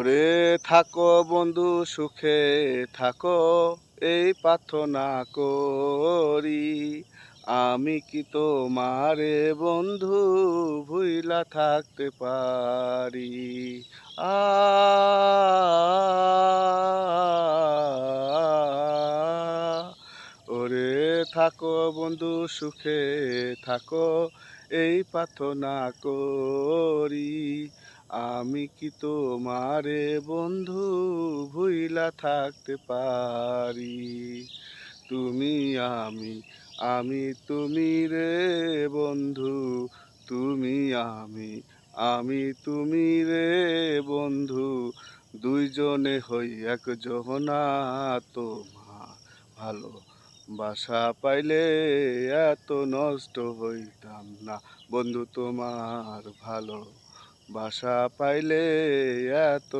রে থাকো বন্ধু সুখে থাকো, এই প্রার্থনা করি। আমি কি তোমারে বন্ধু ভুইলা থাকতে পারি? আ ওরে থাকো বন্ধু সুখে থাকো, এই প্রার্থনা করি। আমি কি তোমারে বন্ধু ভুইলা থাকতে পারি? তুমি আমি, আমি তুমি রে বন্ধু, তুমি আমি, আমি তুমি রে বন্ধু, দুইজনে হই একজনা। তোমার ভালো বাসা পাইলে এত নষ্ট হইতাম না বন্ধু। তোমার ভালো বাসা পাইলে এত